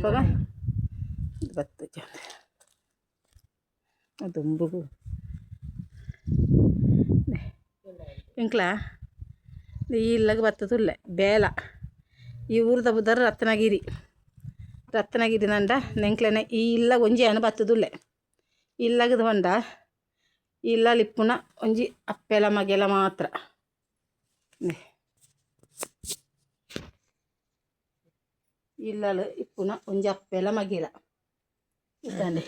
ಅಪ್ಪಗ ಬತ್ತು ದುಂಬುಗು ಇಂಕ್ಲ ಈ ಇಲ್ಲಗ ಬತ್ತದುಲ್ಲೆ ಬೇಲ ಈ ಊರದ ಬುದ್ಧರು ರತ್ನಗಿರಿ ನಂಡ ನೆಂಕ್ಲೆನೆ ಈ ಇಲ್ಲ ಒಂಜಿ ಅನು ಬತ್ತದುಲ್ಲೆ ಇಲ್ಲಗದು ಬಂಡ ಇಲ್ಲ ಲಿಪ್ಪುನ ಒಂಜಿ ಅಪ್ಪೆಲ ಮಗೆಲ ಮಾತ್ರ ಇಲ್ಲಲು ಇಪ್ಪುನ ಒಂಜಿ ಅಪ್ಪೆಲ ಮಗೆಲ ಇದ್ದಾನೆ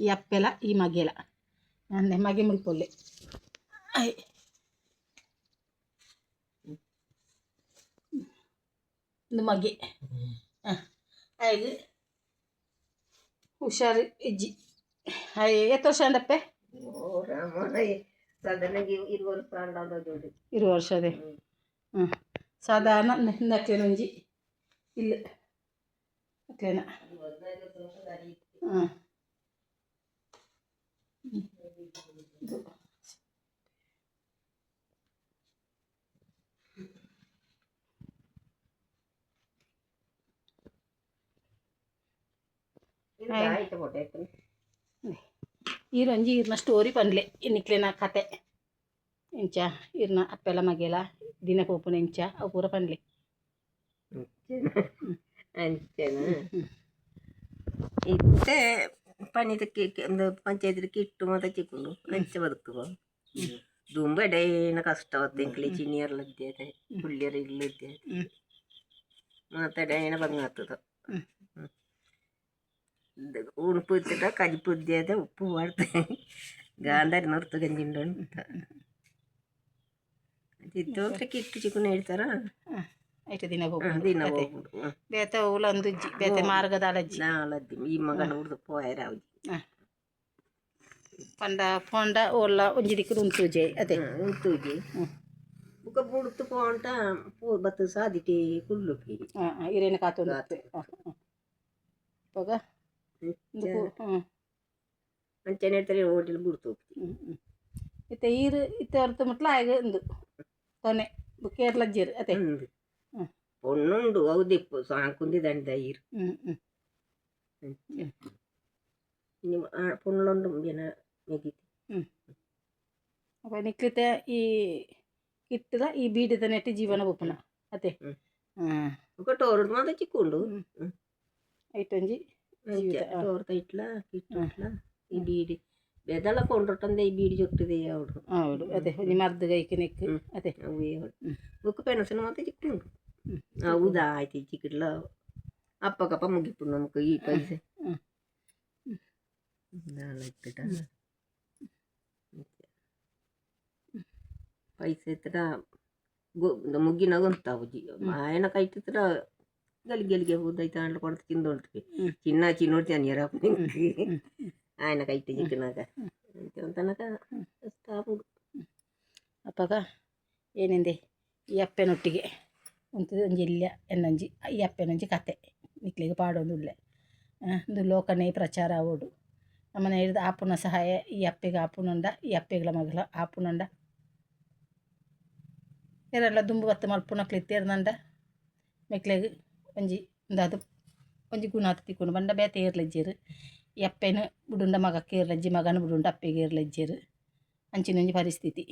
ಈ ಅಪ್ಪೆಲ ಈ ಮಗೆಲ ಅಂದೆ ಮಗೆ ಮುಲ್ಪೊಲ್ಲೆ ಒಂದು ಮಗೆ ಹಾಗೆ ಹುಷಾರು ಇಜ್ಜಿ ಎತ್ತು ವರ್ಷ ಅಂದಪ್ಪೆ 20 ವರ್ಷ ಅದೇ ಸಾಧಾರಣ ನಕ್ಲೇನ ಒಂಜಿ ಇಲ್ಲ ನಕ್ಲೇನ ಈರೊಂಜಿ ಈರ್ನ ಸ್ಟೋರಿ ಪನ್ಲೆ ನಿಕ್ಲೆನ ಕತೆ ಇಂಚ ಈರ್ನ ಅಪ್ಪೆಲ ಮಗೆಲ ದಿನ ಪೋಪುನ ಇಂಚ ಅವು ಪೂರ ಪನ್ಲೆ ಇತ್ತೆ ಪಣಿದಕ್ಕೆ ಒಂದು ಪಂಚಾಯತ್ ಇಟ್ಟು ಮಾತ ಚಿಕ್ಕೊಂಡು ಅಂಚ ಬದುಕುವ ದುಂಬ ಡೈನ ಕಷ್ಟ ಅವತ್ತೆಂಕ್ಲಿ ಚಿನಿಯರ್ಲದ್ದೆ ಹುಳ್ಳಿಯರ್ ಇಲ್ಲದ್ದೆ ಮಾತಾಡೇನ ಬಂಗಾತದ ಉಣುಪು ಇತ್ತಿಟ ಕಜಿಪುದ್ದೆ ಅದ ಉಪ್ಪು ಮಾಡ್ತೆ ಗಾಂಧಾರಿ ನೋರ್ತು ಗಂಜಿಂಡು ಅಂತ ಚಿತ್ತೋಟ್ರೆ ಕಿಟ್ಟು ಚಿಕ್ಕನ ಹೇಳ್ತಾರ ಐಟು ದಿನ ಹೋಗ್ಬಿಡು ಬೇತೆ ಉಲಂದುಜ್ಜಿ ಬೇತೆ ಮಾರ್ಗದ ಅಲಜ್ಜಿ ಈ ಮಗನ ಹುಡ್ದು ಪೋಯರಾವ್ಜಿ ಪಂಡ ಒಲ್ಲ ಒಂಜಿ ದಿಕ್ಕು ಉಂತೂಜೆ ಅದೇ ಉಂತೂಜಿ ಬುಕ್ಕ ಬುಡ್ತು ಪೋಂಟ ಬತ್ತು ಸಾದಿಟಿ ಕುಳ್ಳುಪಿ ಇರೇನು ಕಾತೊಂದು ಇವಾಗ ಅಂಚನೆ ಹೇಳ್ತಾರೆ ಹೋಟೆಲ್ ಬುಡ್ತು ಇತ್ತೆ ಈರು ಇತ್ತೆ ಹೊರತು ಮುಟ್ಲ ಹಾಗೆ ಒಂದು ಕೊನೆ ಕೇರಳಜ್ಜೀರು ಅದೇ പൊണ്ണുണ്ട് ഔദിപ്പ് സാക്കുന്തി ದಂಡ ഇനി പൊണ്ണുണ്ടും പിന്നെ മെഗിത്തി അപ്പോൾ ನಿಕ್ಲಿತೆ ಈ ಕಿಟ್ಟದ ಈ ಬೀಡದ ನೆಟ್ಟು ಜೀವನ ಬಪ್ಪನ ಅದೇ ఒకటి ఓరు మాత్రం చిక్కుండు ಐಟೊಂಜಿ ఓరుతా ఇట్లా కిట్లా ఈ బీడి ಬೆದಲ ಕೊಂಡ್ರೊಟ್ಟಂದೆ ಈ ಬೀಡಿ ಜೊಟ್ಟಿದೆ ಅವಡು ಹೌದು ಅದೇ ಒಂಜಿ ಮರ್ದ ಗೈಕೆ ನೆಕ್ ಅದೇ ಅವೇ ಬುಕ್ಕ ಪೆಣಸಿನ ಮಾತ್ರ ಚಿಕ್ಕೊಂಡು ಹೌದಾ ಆಯ್ತು ಈ ಚಿಕ್ಕಡ್ಲ ಅಪ್ಪಕಪ್ಪ ಮುಗಿಪು ನಮ್ಗೆ ಈ ಪೈಸೆ ಇತ್ತಿಟ ಪೈಸೆ ಇತ್ತಿಟ ಮುಗ್ಗಿನ ಗೊಂತಾವು ఆయన ಕೈತಿತ್ರ ಗಲಿಗೆ ಹೋದೈತೆ ಅಂಡ್ಕೊಂಡು ತಿಂದೊಂಟ್ವಿ ಚಿನ್ನೋಡ್ತಿ ಅನ್ಯರ ఆయన ಕೈತಿ ಚಿಕ್ಕನಾಗ ತನಕ ಅಪ್ಪಗ ಏನಿಂದೆ ಈ ಅಪ್ಪೆನೊಟ್ಟಿಗೆ ಒಂಜಿ ಇಲ್ಲ ಎನ್ನೊಂಜಿ ಈ ಅಪ್ಪೆನೊಂಜಿ ಕತೆ ನಿಕ್ಲಿಗೆ ಪಾಡೊಂದುಲ್ಲೆ ಒಂದು ಲೋಕನೇ ಪ್ರಚಾರ ಆವೋಡು ನಮ್ಮನೆ ಹಿಡಿದು ಆಪುನ ಸಹಾಯ ಈ ಅಪ್ಪೆಗೆ ಆಪುನುಂಡ ಈ ಅಪ್ಪೆಗಳ ಮಗಳ ಆಪುನುಂಡ ಏರೆಲ್ಲ ದುಂಬು ಬತ್ತು ಮಲ್ಪುನಕ್ಲಿತ್ತೇರ್ನಂಡ ಮೆಕ್ಲೆಗ್ ಒಂಜಿ ಅದು ಒಂಜಿ ಗುಣ ತಿಕ್ಕೊಂಡು ಬಂಡ ಬೇತೆ ಏರ್ಲೆಜ್ಜೇರು ಈ ಅಪ್ಪೆನು ಬುಡುಂಡ ಮಗಕ್ಕೆ ಏರ್ಲಜ್ಜಿ ಮಗನ ಬುಡುಂಡ ಅಪ್ಪೆಗೆ ಏರ್ಲೆಜ್ಜೇರು ಅಂಚಿನೊಂಜಿ ಪರಿಸ್ಥಿತಿ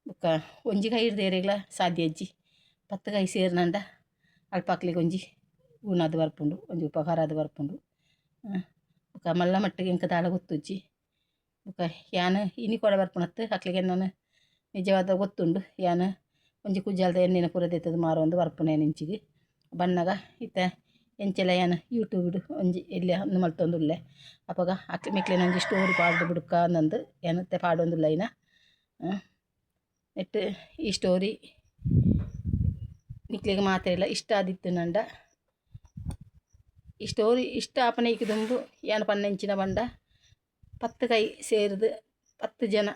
ಬೊಕ್ಕ ಒಂಜಿ ಕೈ ಹಿಡ್ದೇರೆಗ್ಲ ಸಾಧ್ಯ ಅಜ್ಜಿ 10 ಕೈ ಸೇರ್ನಂಡ ಅಲ್ಪಾಕ್ಲಿಗೆ ಒಂಜಿ ಗುಣದ ಬರ್ಪುಂಡು ಒಂಜಿ ಉಪಕಾರದ ಬರ್ಪುಂಡು ಬೊಕ್ಕ ಮಲ್ಲ ಮಟ್ಟಿಗೆ ಇಂಕ ತಾಳ ಗೊತ್ತುಜ್ಜಿ ಬೊಕ್ಕ ಯಾನು ಇನಿ ಕೊಡ ಬರ್ಪುಣತ್ತು ಅಕ್ಲಿಗೆ ನಾನು ನಿಜವಾದ ಗೊತ್ತುಂಡು ಯಾನು ಒಂಜಿ ಕುಜ್ಜಾಲದ ಎಣ್ಣಿನ ಪುರದೆತ್ತದು ಮಾರೊಂದು ಬರ್ಪುನೆ ನಿಂಚಿಗೆ ಬಣ್ಣಗ ಇತ್ತ ಎಂಚೆಲ್ಲ ಯಾನು ಯೂಟ್ಯೂಬ್ಡು ಒಂಜಿ ಎಲ್ಲಿ ಒಂದು ಮಲ್ತೊಂದುಲ್ಲೆ ಅಪ್ಪಗ ಅಕ್ಲಿ ಮಿಕ್ಲಿನ ಒಂಜಿ ಸ್ಟೋರಿ ಪಾಡ್ದು ಬಿಡುಕ ಅಂದಂದು ಏನತ್ತೆ ಪಾಡೊಂದುಲ್ಲ ಇನ ನೆಟ್ಟು ಈ ಸ್ಟೋರಿ ನಿಕ್ಲಿಗೆ ಮಾತ್ರ ಇಲ್ಲ ಇಷ್ಟ ಆದಿತ್ತು ನಂಡ ಈ ಸ್ಟೋರಿ ಇಷ್ಟ ಆಪನೆ ಇಕ್ಕಿದುಂಬು ಯಾನು ಪನ್ನೆಂಚಿನ ಬಂಡ 10 ಕೈ ಸೇರಿದು 10 ಜನ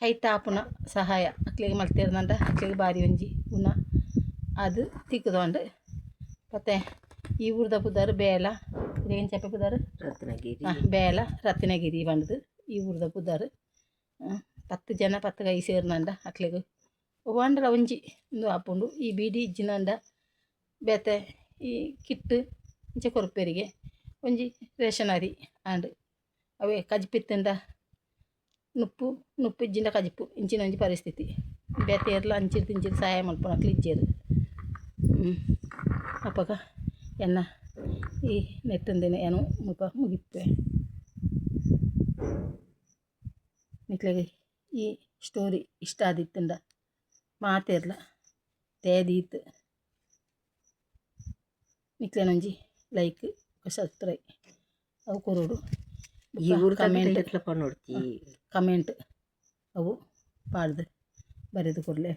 ಕೈ ತಾಪುನ ಸಹಾಯ ಅಕ್ಲಿಗೆ ಮಲ್ತೇರ್ನಂಡ ಅಕ್ಲಿಗೆ ಬಾರಿ ಒಂಜಿ ಗುಣ ಅದು ತಿಕ್ಕುದೊಂಡು ಮತ್ತೆ ಈ ಊರದ ಪುದಾರು ಬೇಲ ಏನು ಚಪ್ಪೆ ಪುದಾರು ರತ್ನಗಿರಿ ಬೇಲ ರತ್ನಗಿರಿ ಬಂಡದು ಈ ಊರದ ಪುದಾರು 10 ಜನ 10 ಕೈ ಸೇರ್ನಂಡ ಅಕ್ಲಿಗೆ ಒಂಡಲ ಒಂಜಿ ಒಂದು ಆಪುಂಡು ಈ ಬೀಡಿ ಇಜ್ಜಿನಂಡ ಬೇತೆ ಈ ಕಿಟ್ಟು ಇಂಚ ಕೊರಪೇರಿಗೆ ಒಂಜಿ ರೇಷನ್ ಅರಿ ಆಂಡ್ ಅವೇ ಕಜ್ಪಿತ್ತಿಂದ ನುಪ್ಪು ಇಜ್ಜಿಂಡ ಕಜಿಪು ಇಂಚಿನ ಒಂಜಿ ಪರಿಸ್ಥಿತಿ ಬೇತೆರ್ಲ ಅಂಚಿರು ತಿಂಚಿರು ಸಹಾಯ ಮಲ್ಪೊನಕ್ಲು ಇಜ್ಜೆರು ಅಪ್ಪಗ ಎನ್ನ ಈ ನೆಟ್ಟಂದಿನ ಏನು ಮುಲ್ಪ ಮುಗಿಪ್ಪೆ ನಿಕ್ಲೆಗೆ ಈ ಸ್ಟೋರಿ ಇಷ್ಟ ಆದಿತ್ತಂಡ ಮಾತೆರ್ಲ ತೇದೀತ್ ನಿಕ್ಲೆನೊಂಜಿ ಲೈಕ್ ಸಬ್ಸ್ಕ್ರೈಬ್ ಅವು ಕೊರೋಡು ಕಮೆಂಟ್ ಕಮೆಂಟ್ ಅವು ಪಾಡ್ದು ಬರೆದು ಕೊಡಲೇ